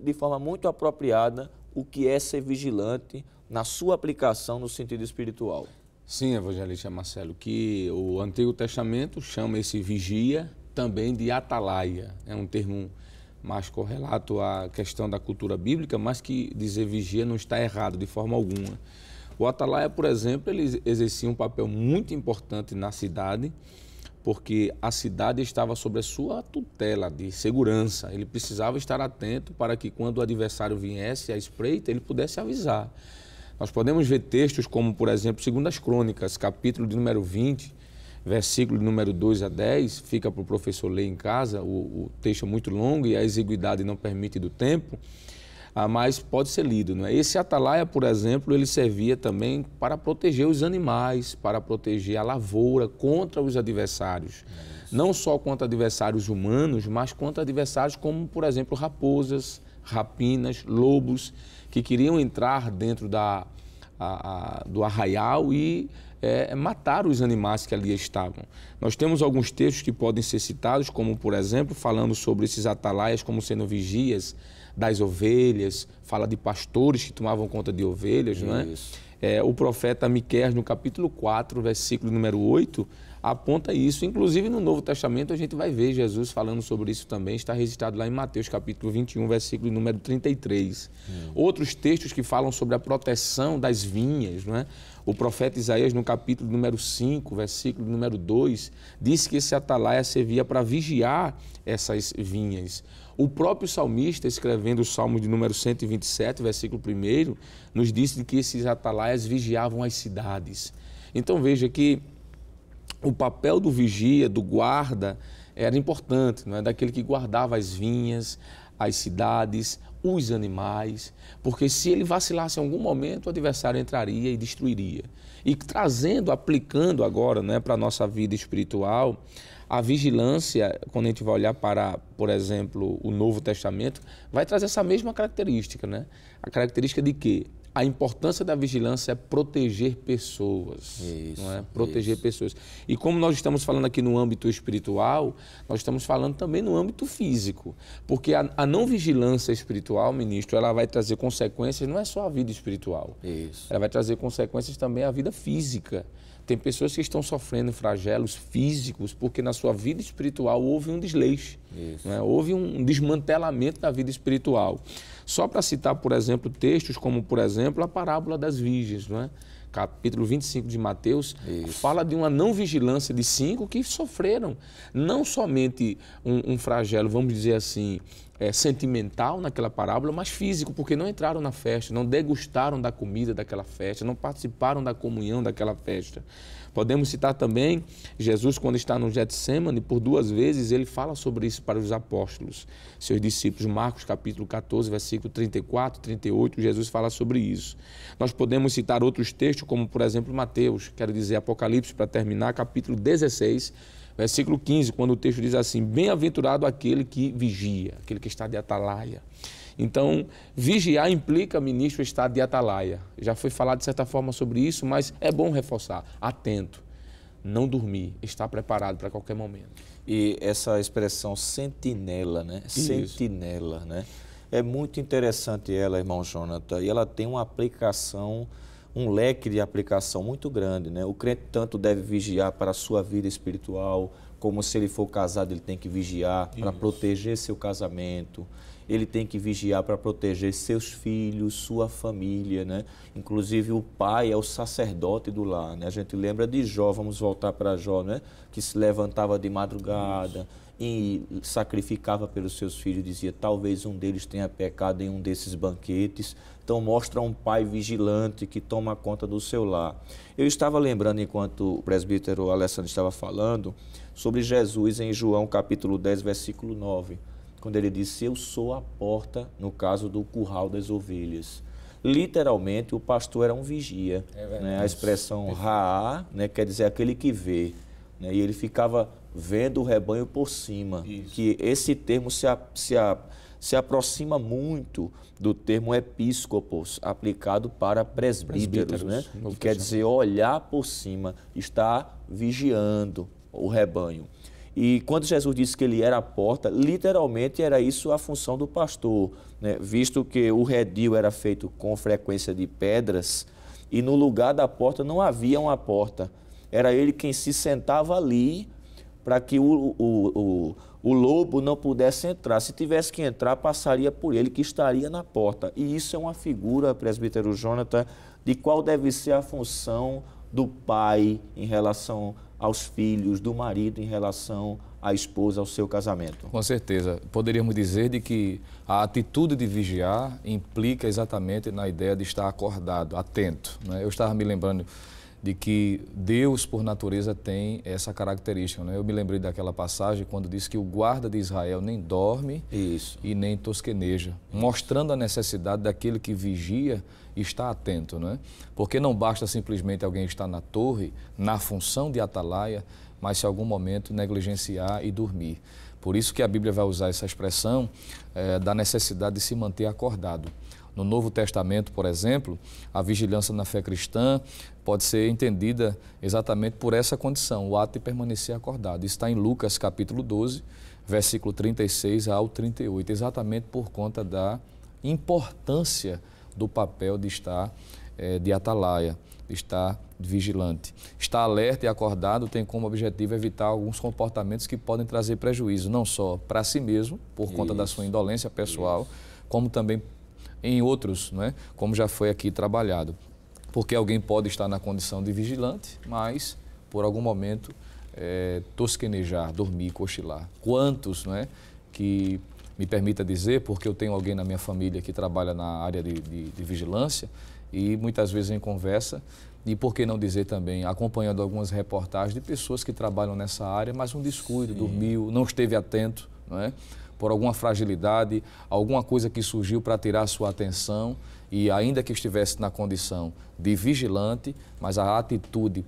A: de forma muito apropriada o que é ser vigilante na sua aplicação no sentido espiritual.
C: Sim, evangelista Marcelo, que o Antigo Testamento chama esse vigia também de atalaia. É um termo mais correlato à questão da cultura bíblica, mas que dizer vigia não está errado de forma alguma. O atalaia, por exemplo, ele exercia um papel muito importante na cidade, porque a cidade estava sob a sua tutela de segurança. Ele precisava estar atento para que, quando o adversário viesse à espreita, ele pudesse avisar. Nós podemos ver textos como, por exemplo, 2 Crônicas, capítulo de número 20, versículo de número 2 a 10, fica para o professor ler em casa, o texto é muito longo e a exiguidade não permite do tempo, mas pode ser lido, não é? Esse atalaia, por exemplo, ele servia também para proteger os animais, para proteger a lavoura contra os adversários. Não só contra adversários humanos, mas contra adversários como, por exemplo, raposas, rapinas, lobos, que queriam entrar dentro da do arraial e matar os animais que ali estavam. Nós temos alguns textos que podem ser citados, como, por exemplo, falando sobre esses atalaias como sendo vigias das ovelhas, fala de pastores que tomavam conta de ovelhas, não é? O profeta Miqueias, no capítulo 4, versículo número 8, aponta isso. Inclusive, no Novo Testamento, a gente vai ver Jesus falando sobre isso também. Está registrado lá em Mateus, capítulo 21, versículo número 33. Outros textos que falam sobre a proteção das vinhas, não é? O profeta Isaías, no capítulo número 5, versículo número 2, disse que esse atalaia servia para vigiar essas vinhas. O próprio salmista, escrevendo o Salmo de número 127, versículo 1, nos disse que esses atalaias vigiavam as cidades. Então veja que o papel do vigia, do guarda, era importante, não é? Daquele que guardava as vinhas, as cidades, os animais, porque se ele vacilasse em algum momento, o adversário entraria e destruiria. E trazendo, aplicando agora, né, para a nossa vida espiritual, a vigilância, quando a gente vai olhar para, por exemplo, o Novo Testamento, vai trazer essa mesma característica, né? A característica de quê? A importância da vigilância é proteger pessoas, não é? Proteger pessoas. E como nós estamos falando aqui no âmbito espiritual, nós estamos falando também no âmbito físico. Porque a não vigilância espiritual, ministro, ela vai trazer consequências, não é só a vida espiritual. Ela vai trazer consequências também à vida física. Tem pessoas que estão sofrendo flagelos físicos porque na sua vida espiritual houve um desleixo, não é? Houve um desmantelamento da vida espiritual. Só para citar, por exemplo, textos como, por exemplo, a parábola das virgens, não é? Capítulo 25 de Mateus, fala de uma não vigilância de 5 que sofreram não somente um flagelo, vamos dizer assim, sentimental naquela parábola, mas físico, porque não entraram na festa, não degustaram da comida daquela festa, não participaram da comunhão daquela festa. Podemos citar também Jesus, quando está no Getsemane, por 2 vezes, ele fala sobre isso para os apóstolos, seus discípulos. Marcos, capítulo 14, versículo 34, 38, Jesus fala sobre isso. Nós podemos citar outros textos, como, por exemplo, Mateus, quero dizer, Apocalipse, para terminar, capítulo 16, versículo 15, quando o texto diz assim: bem-aventurado aquele que vigia, aquele que está de atalaia. Então, vigiar implica, ministro, estar de atalaia. Já foi falado de certa forma sobre isso, mas é bom reforçar. Atento, não dormir, estar preparado para qualquer momento.
A: E essa expressão sentinela, né? Sentinela, né? É muito interessante ela, irmão Jonathan, e ela tem uma aplicação, um leque de aplicação muito grande, né? O crente tanto deve vigiar para a sua vida espiritual, como se ele for casado, ele tem que vigiar para proteger seu casamento. Ele tem que vigiar para proteger seus filhos, sua família, né? Inclusive o pai é o sacerdote do lar, né? A gente lembra de Jó, vamos voltar para Jó, né? Que se levantava de madrugada e sacrificava pelos seus filhos, dizia, talvez um deles tenha pecado em um desses banquetes. Então mostra um pai vigilante que toma conta do seu lar. Eu estava lembrando, enquanto o presbítero Alessandro estava falando, sobre Jesus em João capítulo 10, versículo 9. Quando ele disse, eu sou a porta, no caso do curral das ovelhas. Literalmente, o pastor era um vigia. Né? A expressão raá, né, quer dizer aquele que vê. Né? E ele ficava vendo o rebanho por cima. Que esse termo se aproxima muito do termo episcopos, aplicado para presbíteros, né? Que quer dizer olhar por cima, estar vigiando o rebanho. E quando Jesus disse que ele era a porta, literalmente era isso a função do pastor, né? Visto que o redil era feito com frequência de pedras e no lugar da porta não havia uma porta. Era ele quem se sentava ali para que o lobo não pudesse entrar. Se tivesse que entrar, passaria por ele, que estaria na porta. E isso é uma figura, presbítero Jonathan, de qual deve ser a função do pai em relação aos filhos, do marido em relação à esposa, ao seu casamento.
D: Com certeza. Poderíamos dizer de que a atitude de vigiar implica exatamente na ideia de estar acordado, atento. Né? Eu estava me lembrando de que Deus, por natureza, tem essa característica. Né? Eu me lembrei daquela passagem quando diz que o guarda de Israel nem dorme e nem tosqueneja, mostrando a necessidade daquele que vigia estar atento, né? Porque não basta simplesmente alguém estar na torre, na função de atalaia, mas se em algum momento negligenciar e dormir. Por isso que a Bíblia vai usar essa expressão da necessidade de se manter acordado. No Novo Testamento, por exemplo, a vigilância na fé cristã pode ser entendida exatamente por essa condição, o ato de permanecer acordado. Isso está em Lucas capítulo 12, versículo 36 ao 38, exatamente por conta da importância do papel de estar de atalaia, de estar vigilante. Estar alerta e acordado tem como objetivo evitar alguns comportamentos que podem trazer prejuízo, não só para si mesmo, por conta da sua indolência pessoal, como também em outros, não é? Como já foi aqui trabalhado. Porque alguém pode estar na condição de vigilante, mas por algum momento tosquenejar, dormir, cochilar. Quantos, não é, que me permita dizer, porque eu tenho alguém na minha família que trabalha na área de vigilância e muitas vezes em conversa, e por que não dizer também, acompanhando algumas reportagens de pessoas que trabalham nessa área, mas um descuido, dormiu, não esteve atento, não é? Por alguma fragilidade, alguma coisa que surgiu para tirar a sua atenção e ainda que estivesse na condição de vigilante, mas a atitude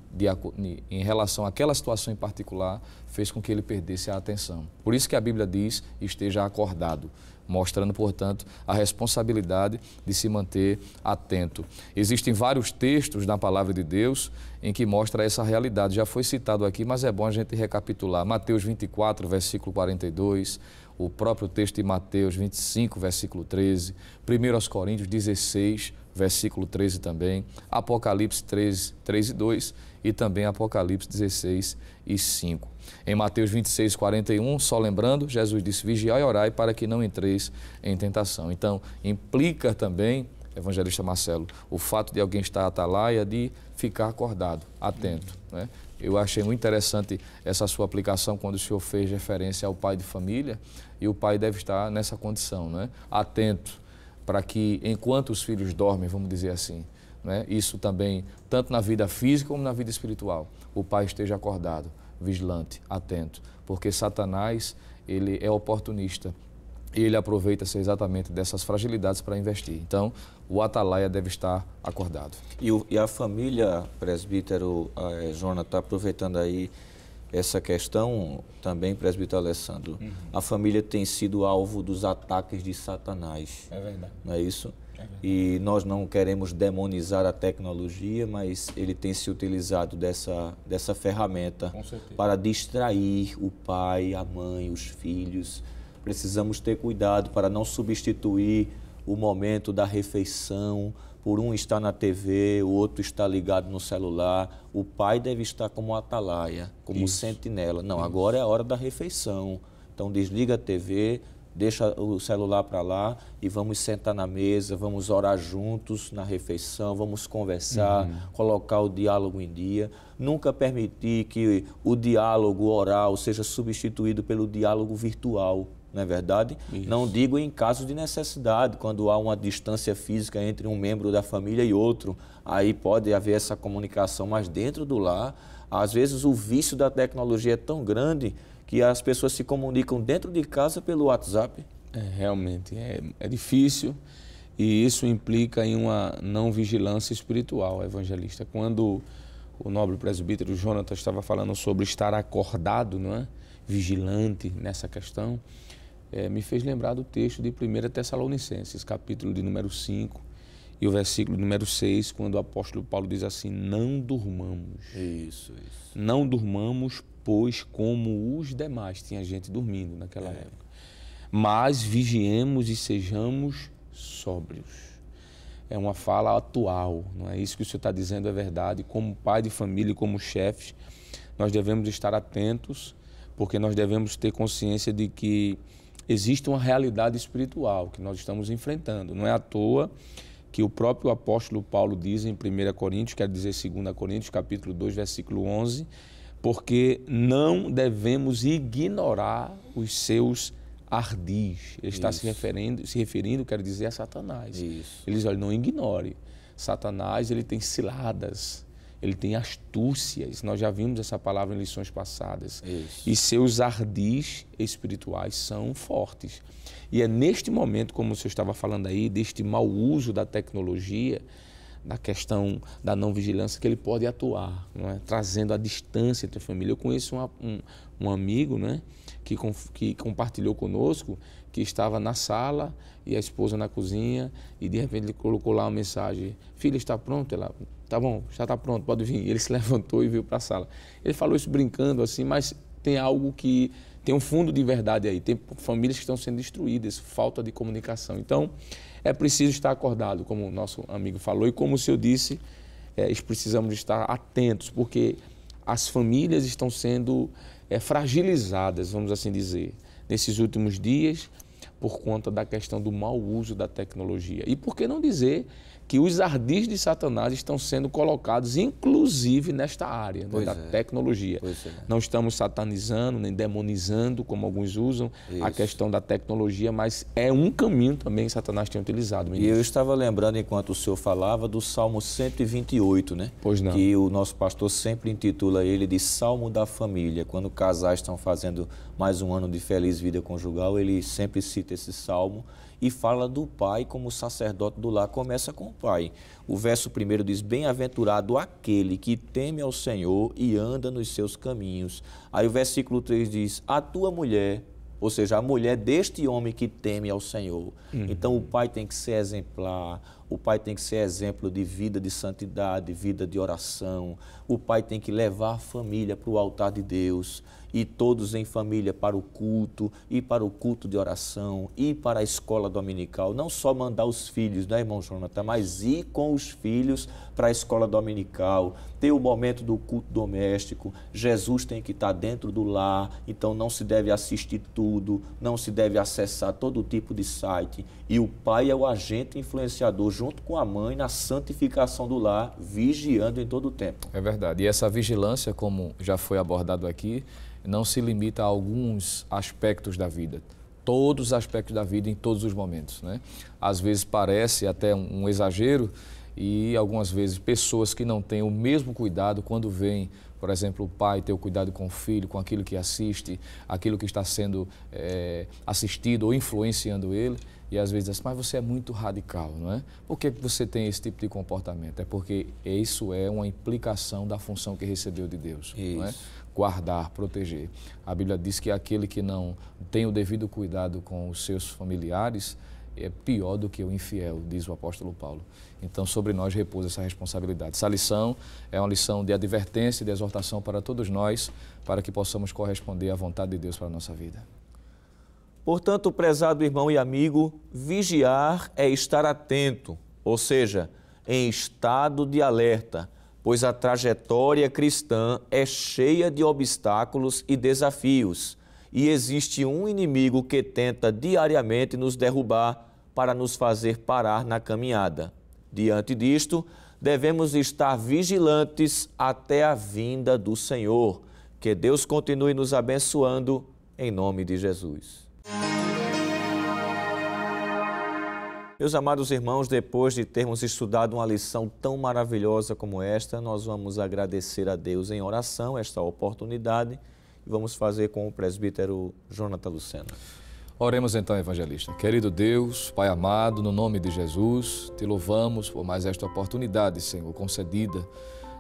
D: em relação àquela situação em particular fez com que ele perdesse a atenção. Por isso que a Bíblia diz, esteja acordado, mostrando, portanto, a responsabilidade de se manter atento. Existem vários textos na Palavra de Deus em que mostra essa realidade. Já foi citado aqui, mas é bom a gente recapitular. Mateus 24, versículo 42, o próprio texto de Mateus 25, versículo 13, 1 Coríntios 16, versículo 13 também, Apocalipse 13, 3 e 2 e também Apocalipse 16 e 5. Em Mateus 26, 41, só lembrando, Jesus disse, vigiai e orai para que não entreis em tentação. Então, implica também, evangelista Marcelo, o fato de alguém estar atalaia de ficar acordado, atento, né? Eu achei muito interessante essa sua aplicação quando o senhor fez referência ao pai de família, e o pai deve estar nessa condição, né? Atento, para que enquanto os filhos dormem, vamos dizer assim, né? Isso também, tanto na vida física como na vida espiritual, o pai esteja acordado, vigilante, atento, porque Satanás, ele é oportunista, e ele aproveita-se exatamente dessas fragilidades para investir. Então, o atalaia deve estar acordado.
A: E a família, presbítero Jonathan, aproveitando aí essa questão também, presbítero Alessandro, a família tem sido alvo dos ataques de Satanás.
C: É verdade.
A: Não é isso?
C: É verdade.
A: E nós não queremos demonizar a tecnologia, mas ele tem se utilizado dessa ferramenta para distrair o pai, a mãe, os filhos. Precisamos ter cuidado para não substituir o momento da refeição, por um estar na TV, o outro está ligado no celular. O pai deve estar como atalaia, como sentinela. Não, agora é a hora da refeição. Então desliga a TV, deixa o celular para lá e vamos sentar na mesa, vamos orar juntos na refeição, vamos conversar, colocar o diálogo em dia. Nunca permitir que o diálogo oral seja substituído pelo diálogo virtual. Não é verdade? Isso. Não digo em casos de necessidade, quando há uma distância física entre um membro da família e outro, aí pode haver essa comunicação, mas dentro do lar, às vezes o vício da tecnologia é tão grande que as pessoas se comunicam dentro de casa pelo WhatsApp.
C: Realmente, é difícil e isso implica em uma não vigilância espiritual, evangelista. Quando o nobre presbítero Jonathan estava falando sobre estar acordado, não é? Vigilante nessa questão, me fez lembrar do texto de 1 Tessalonicenses, capítulo de número 5 e o versículo número 6, quando o apóstolo Paulo diz assim, não durmamos.
A: Isso.
C: Não durmamos, pois como os demais, tinha gente dormindo naquela época, mas vigiemos e sejamos sóbrios. É uma fala atual, não é? Isso que o senhor está dizendo é verdade. Como pai de família e como chefes, nós devemos estar atentos, porque nós devemos ter consciência de que existe uma realidade espiritual que nós estamos enfrentando. Não é à toa que o próprio apóstolo Paulo diz em 1 Coríntios, quer dizer 2 Coríntios, capítulo 2, versículo 11, porque não devemos ignorar os seus ardis. Ele está se referindo, quer dizer, a Satanás.
A: Isso.
C: Ele diz, olha, não ignore. Satanás, ele tem ciladas, ele tem astúcias. Nós já vimos essa palavra em lições passadas.
A: Isso.
C: E seus ardis espirituais são fortes. E é neste momento, como o senhor estava falando aí, deste mau uso da tecnologia, da questão da não vigilância, que ele pode atuar, não é? Trazendo a distância entre a família. Eu conheço um amigo, né, que compartilhou conosco que estava na sala e a esposa na cozinha, e de repente ele colocou lá uma mensagem: filha, está pronto? Ela: tá bom, já está pronto, pode vir. Ele se levantou e veio para a sala. Ele falou isso brincando assim, mas tem algo que tem um fundo de verdade aí. Tem famílias que estão sendo destruídas, falta de comunicação. Então, é preciso estar acordado, como o nosso amigo falou, e como o senhor disse, precisamos estar atentos, porque as famílias estão sendo fragilizadas, vamos assim dizer, nesses últimos dias, por conta da questão do mau uso da tecnologia. E por que não dizer que os ardis de Satanás estão sendo colocados, inclusive, nesta área, né, da tecnologia. Não estamos satanizando, nem demonizando, como alguns usam, a questão da tecnologia, mas é um caminho também que Satanás tem utilizado.
A: E eu estava lembrando, enquanto o senhor falava, do Salmo 128, né?
C: Pois não.
A: Que o nosso pastor sempre intitula ele de Salmo da Família. Quando casais estão fazendo mais um ano de feliz vida conjugal, ele sempre cita esse salmo e fala do pai como sacerdote do lar. Começa com o pai. O verso 1 diz: bem-aventurado aquele que teme ao Senhor e anda nos seus caminhos. Aí o versículo 3 diz: a tua mulher, ou seja, a mulher deste homem que teme ao Senhor. Então o pai tem que ser exemplar, o pai tem que ser exemplo de vida de santidade, vida de oração. O pai tem que levar a família para o altar de Deus, e todos em família para o culto, e para o culto de oração, e para a escola dominical. Não só mandar os filhos, né, irmão Jonathan, mas ir com os filhos para a escola dominical, ter o momento do culto doméstico. Jesus tem que estar dentro do lar, então não se deve assistir tudo, não se deve acessar todo tipo de site. E o pai é o agente influenciador, junto com a mãe, na santificação do lar, vigiando em todo o tempo.
D: É verdade. E essa vigilância, como já foi abordado aqui, não se limita a alguns aspectos da vida. Todos os aspectos da vida, em todos os momentos, né? Às vezes parece até um exagero, e algumas vezes pessoas que não têm o mesmo cuidado quando veem, por exemplo, o pai ter o cuidado com o filho, com aquilo que assiste, aquilo que está sendo assistido ou influenciando ele, e às vezes diz: mas você é muito radical, não é? Por que você tem esse tipo de comportamento? É porque isso é uma implicação da função que recebeu de Deus, não é? Guardar, proteger. A Bíblia diz que aquele que não tem o devido cuidado com os seus familiares é pior do que o infiel, diz o apóstolo Paulo. Então, sobre nós repousa essa responsabilidade. Essa lição é uma lição de advertência e de exortação para todos nós, para que possamos corresponder à vontade de Deus para a nossa vida.
A: Portanto, prezado irmão e amigo, vigiar é estar atento, ou seja, em estado de alerta, pois a trajetória cristã é cheia de obstáculos e desafios, e existe um inimigo que tenta diariamente nos derrubar para nos fazer parar na caminhada. Diante disto, devemos estar vigilantes até a vinda do Senhor. Que Deus continue nos abençoando, em nome de Jesus. Meus amados irmãos, depois de termos estudado uma lição tão maravilhosa como esta, nós vamos agradecer a Deus em oração esta oportunidade e vamos fazer com o presbítero Jonathan Lucena.
D: Oremos então, evangelista. Querido Deus, Pai amado, no nome de Jesus, te louvamos por mais esta oportunidade, Senhor, concedida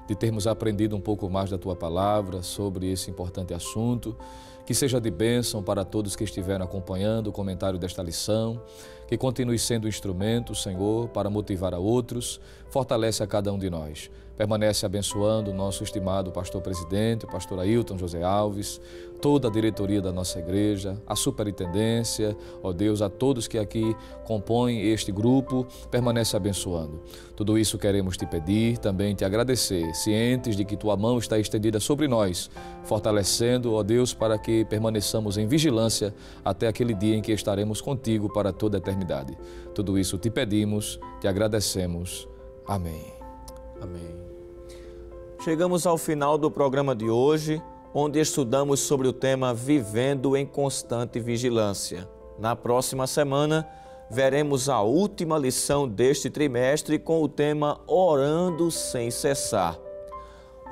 D: de termos aprendido um pouco mais da Tua palavra sobre esse importante assunto. Que seja de bênção para todos que estiveram acompanhando o comentário desta lição, que continue sendo instrumento, Senhor, para motivar a outros, fortalece a cada um de nós. Permanece abençoando o nosso estimado pastor-presidente, o pastor Ailton José Alves, toda a diretoria da nossa igreja, a superintendência, ó Deus, a todos que aqui compõem este grupo, permanece abençoando. Tudo isso queremos te pedir, também te agradecer, cientes de que tua mão está estendida sobre nós, fortalecendo, ó Deus, para que permaneçamos em vigilância até aquele dia em que estaremos contigo para toda a eternidade. Tudo isso te pedimos, te agradecemos. Amém.
A: Amém. Chegamos ao final do programa de hoje, onde estudamos sobre o tema Vivendo em Constante Vigilância. Na próxima semana, veremos a última lição deste trimestre com o tema Orando Sem Cessar.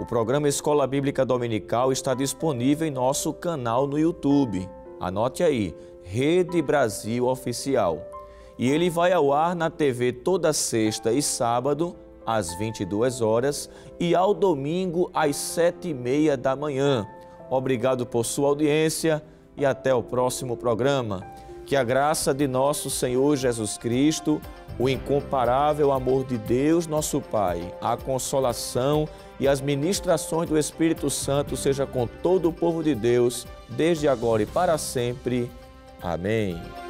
A: O programa Escola Bíblica Dominical está disponível em nosso canal no YouTube. Anote aí, Rede Brasil Oficial. E ele vai ao ar na TV toda sexta e sábado, às 22 horas, e ao domingo, às 7h30 da manhã. Obrigado por sua audiência e até o próximo programa. Que a graça de nosso Senhor Jesus Cristo, o incomparável amor de Deus, nosso Pai, a consolação e as ministrações do Espírito Santo seja com todo o povo de Deus, desde agora e para sempre. Amém.